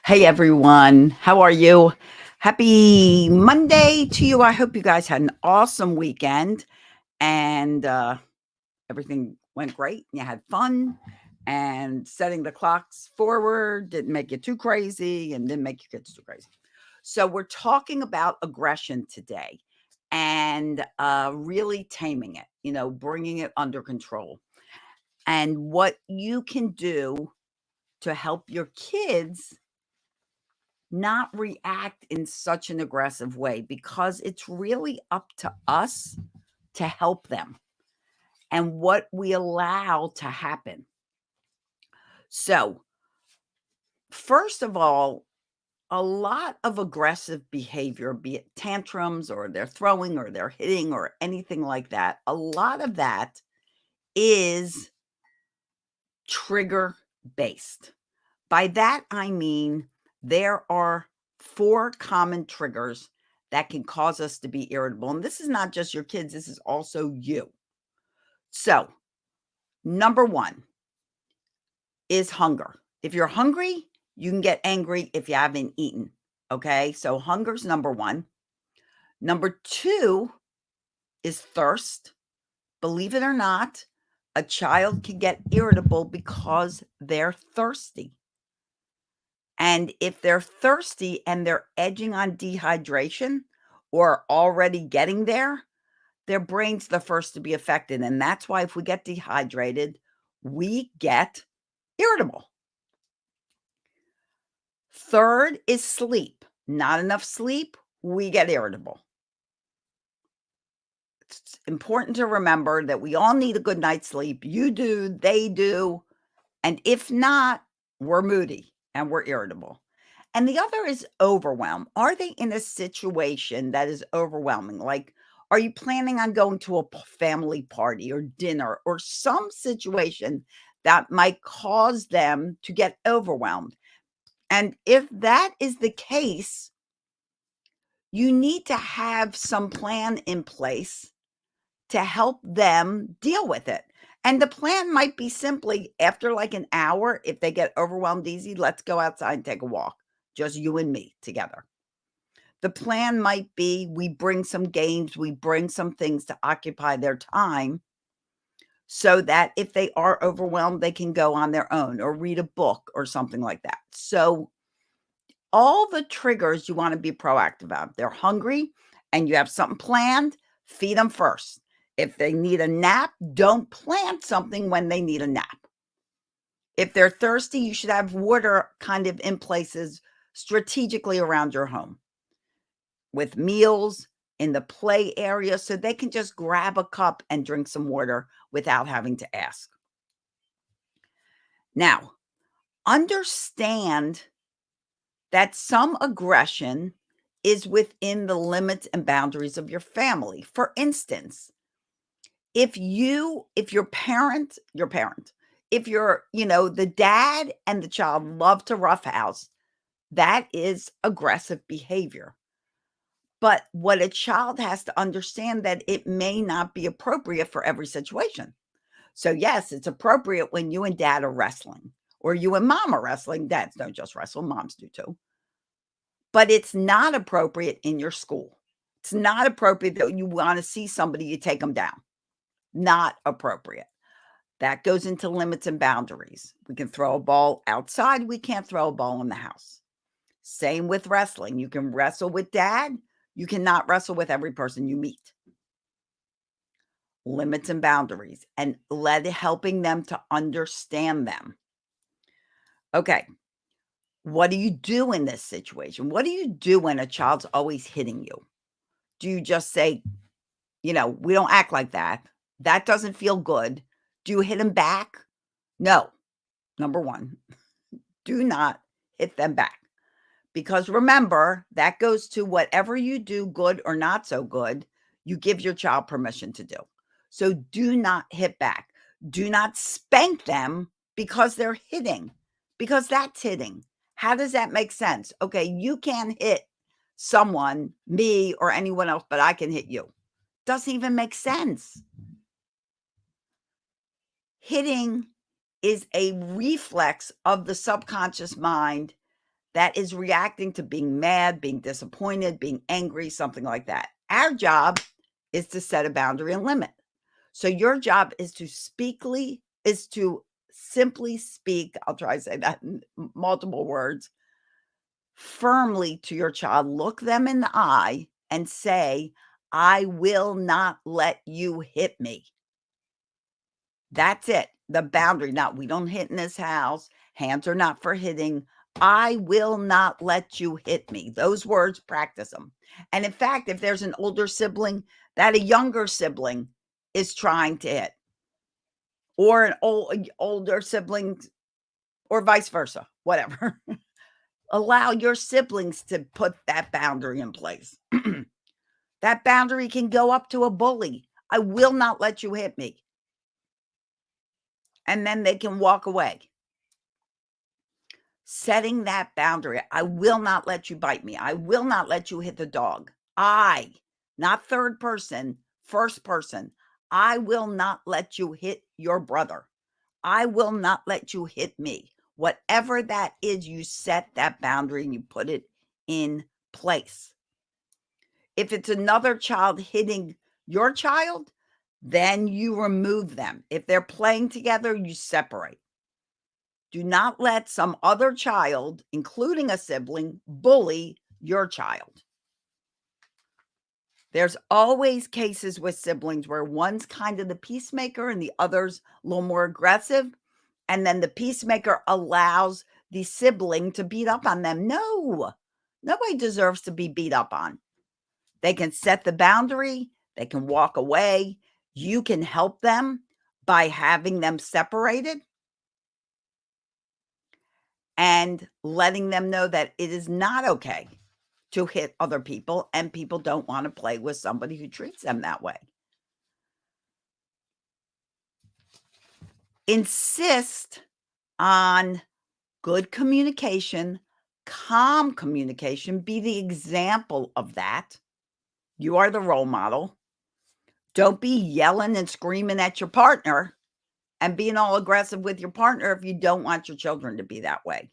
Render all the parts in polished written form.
Hey everyone, how are you? Happy Monday to you. I hope you guys had an awesome weekend and everything went great. You had fun and setting the clocks forward didn't make you too crazy and didn't make your kids too crazy. So, we're talking about aggression today and really taming it, bringing it under control and what you can do to help your kids not react in such an aggressive way because it's really up to us to help them and what we allow to happen. So, first of all, a lot of aggressive behavior, be it tantrums or they're throwing or they're hitting or anything like that, a lot of that is trigger based. By that, I mean there are 4 common triggers that can cause us to be irritable. And this is not just your kids, this is also you. So, number 1 is hunger. If you're hungry, you can get angry if you haven't eaten. Okay. So, hunger's number 1. Number 2 is thirst. Believe it or not, a child can get irritable because they're thirsty. And if they're thirsty and they're edging on dehydration or already getting there, their brain's the first to be affected. And that's why if we get dehydrated, we get irritable. Third is sleep. Not enough sleep, we get irritable. It's important to remember that we all need a good night's sleep. You do, they do. And if not, we're moody and we're irritable. And the other is overwhelm. Are they in a situation that is overwhelming? Like, are you planning on going to a family party or dinner or some situation that might cause them to get overwhelmed? And if that is the case, you need to have some plan in place to help them deal with it. And the plan might be simply after like an hour, if they get overwhelmed easy, let's go outside and take a walk, just you and me together. The plan might be we bring some games, we bring some things to occupy their time so that if they are overwhelmed, they can go on their own or read a book or something like that. So, all the triggers you want to be proactive about. They're hungry and you have something planned, feed them first. If they need a nap, don't plant something when they need a nap. If they're thirsty, you should have water kind of in places strategically around your home with meals in the play area so they can just grab a cup and drink some water without having to ask. Now, understand that some aggression is within the limits and boundaries of your family. For instance, if your parent, if the dad and the child love to roughhouse, that is aggressive behavior. But what a child has to understand that it may not be appropriate for every situation. So yes, it's appropriate when you and dad are wrestling or you and mom are wrestling. Dads don't just wrestle, moms do too. But it's not appropriate in your school. It's not appropriate that you want to see somebody, you take them down. Not appropriate. That goes into limits and boundaries. We can throw a ball outside. We can't throw a ball in the house. Same with wrestling. You can wrestle with dad. You cannot wrestle with every person you meet. Limits and boundaries and helping them to understand them. Okay. What do you do in this situation? What do you do when a child's always hitting you? Do you just say, we don't act like that? That doesn't feel good. Do you hit them back? No. Number 1, do not hit them back. Because remember, that goes to whatever you do, good or not so good, you give your child permission to do. So do not hit back. Do not spank them because they're hitting, because that's hitting. How does that make sense? Okay, you can't hit someone, me or anyone else, but I can hit you. Doesn't even make sense. Hitting is a reflex of the subconscious mind that is reacting to being mad, being disappointed, being angry, something like that. Our job is to set a boundary and limit. So your job is to simply speak, I'll try to say that in multiple words, firmly to your child. Look them in the eye and say, I will not let you hit me. That's it. The boundary. Now, we don't hit in this house. Hands are not for hitting. I will not let you hit me. Those words, practice them. And in fact, if there's an older sibling that a younger sibling is trying to hit, or an older sibling, or vice versa, whatever, allow your siblings to put that boundary in place. That boundary can go up to a bully. I will not let you hit me. And then they can walk away. Setting that boundary. I will not let you bite me. I will not let you hit the dog. I, not third person, first person. I will not let you hit your brother. I will not let you hit me. Whatever that is, you set that boundary and you put it in place. If it's another child hitting your child, then you remove them. If they're playing together, you separate. Do not let some other child, including a sibling, bully your child. There's always cases with siblings where one's kind of the peacemaker and the other's a little more aggressive. And then the peacemaker allows the sibling to beat up on them. No, nobody deserves to be beat up on. They can set the boundary. They can walk away. You can help them by having them separated and letting them know that it is not okay to hit other people, and people don't want to play with somebody who treats them that way. Insist on good communication, calm communication. Be the example of that. You are the role model. Don't be yelling and screaming at your partner and being all aggressive with your partner if you don't want your children to be that way.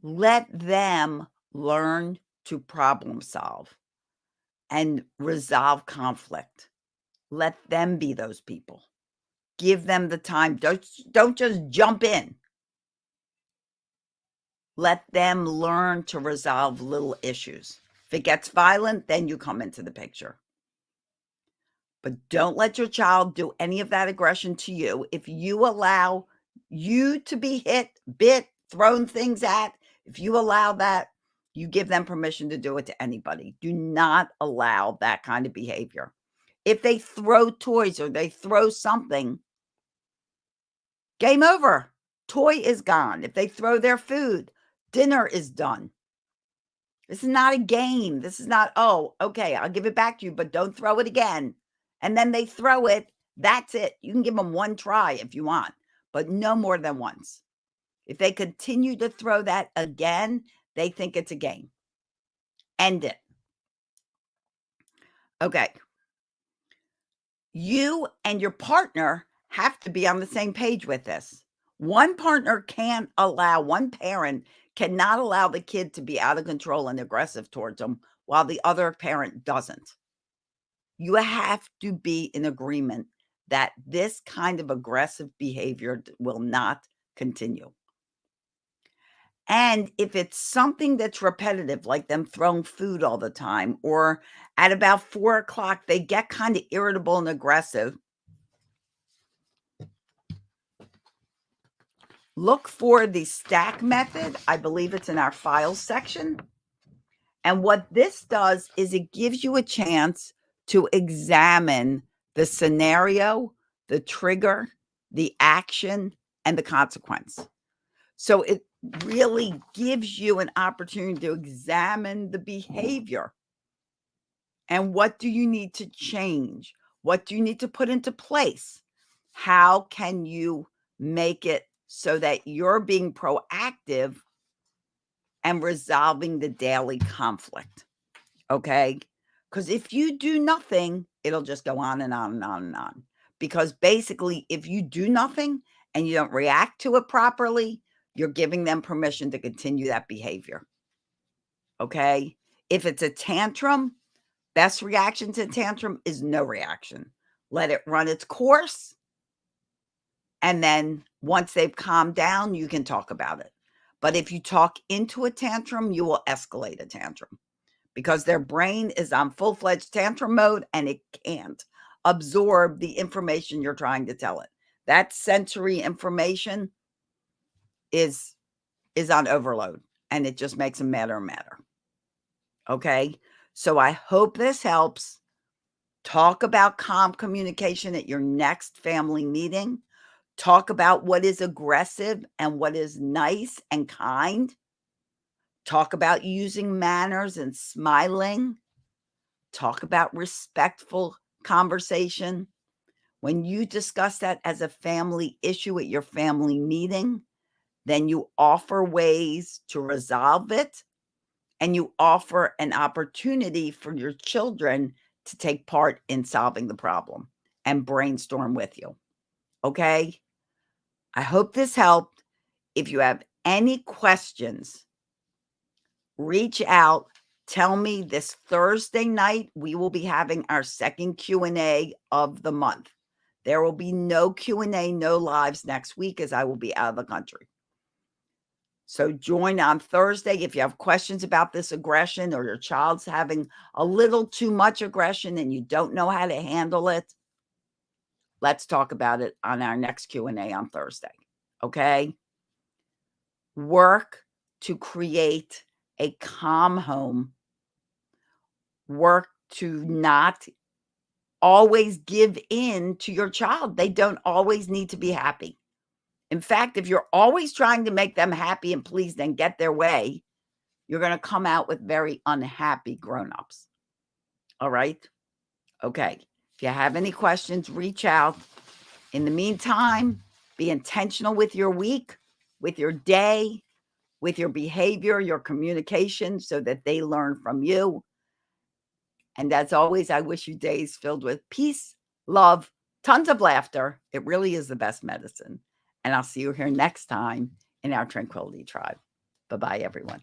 Let them learn to problem solve and resolve conflict. Let them be those people. Give them the time. Don't just jump in. Let them learn to resolve little issues. If it gets violent, then you come into the picture. But don't let your child do any of that aggression to you. If you allow you to be hit, bit, thrown things at, if you allow that, you give them permission to do it to anybody. Do not allow that kind of behavior. If they throw toys or they throw something, game over. Toy is gone. If they throw their food, dinner is done. This is not a game. This is not, oh, okay, I'll give it back to you, but don't throw it again. And then they throw it. That's it. You can give them one try if you want, but no more than once. If they continue to throw that again, they think it's a game. End it. Okay. You and your partner have to be on the same page with this. One parent cannot allow the kid to be out of control and aggressive towards them while the other parent doesn't. You have to be in agreement that this kind of aggressive behavior will not continue. And if it's something that's repetitive, like them throwing food all the time, or at about 4 o'clock, they get kind of irritable and aggressive, look for the stack method. I believe it's in our files section. And what this does is it gives you a chance to examine the scenario, the trigger, the action, and the consequence. So it really gives you an opportunity to examine the behavior. And what do you need to change? What do you need to put into place? How can you make it so that you're being proactive and resolving the daily conflict? Okay? Because if you do nothing, it'll just go on and on and on and on. Because basically, if you do nothing and you don't react to it properly, you're giving them permission to continue that behavior. Okay? If it's a tantrum, best reaction to a tantrum is no reaction. Let it run its course. And then once they've calmed down, you can talk about it. But if you talk into a tantrum, you will escalate a tantrum because their brain is on full-fledged tantrum mode and it can't absorb the information you're trying to tell it. That sensory information is on overload, and it just makes them madder and madder. Okay? So I hope this helps. Talk about calm communication at your next family meeting. Talk about what is aggressive and what is nice and kind. Talk about using manners and smiling. Talk about respectful conversation. When you discuss that as a family issue at your family meeting, then you offer ways to resolve it, and you offer an opportunity for your children to take part in solving the problem and brainstorm with you. Okay? I hope this helped. If you have any questions, reach out. Tell me. This Thursday night, we will be having our second Q&A of the month. There will be no Q&A, no lives next week as I will be out of the country. So join on Thursday. If you have questions about this aggression or your child's having a little too much aggression and you don't know how to handle it, let's talk about it on our next Q&A on Thursday. Okay? Work to create a calm home. Work to not always give in to your child. They don't always need to be happy. In fact, if you're always trying to make them happy and pleased and get their way, you're going to come out with very unhappy grown-ups. All right? Okay. If you have any questions, reach out. In the meantime, be intentional with your week, with your day, with your behavior, your communication, so that they learn from you. And as always, I wish you days filled with peace, love, tons of laughter. It really is the best medicine. And I'll see you here next time in our Tranquility Tribe. Bye-bye, everyone.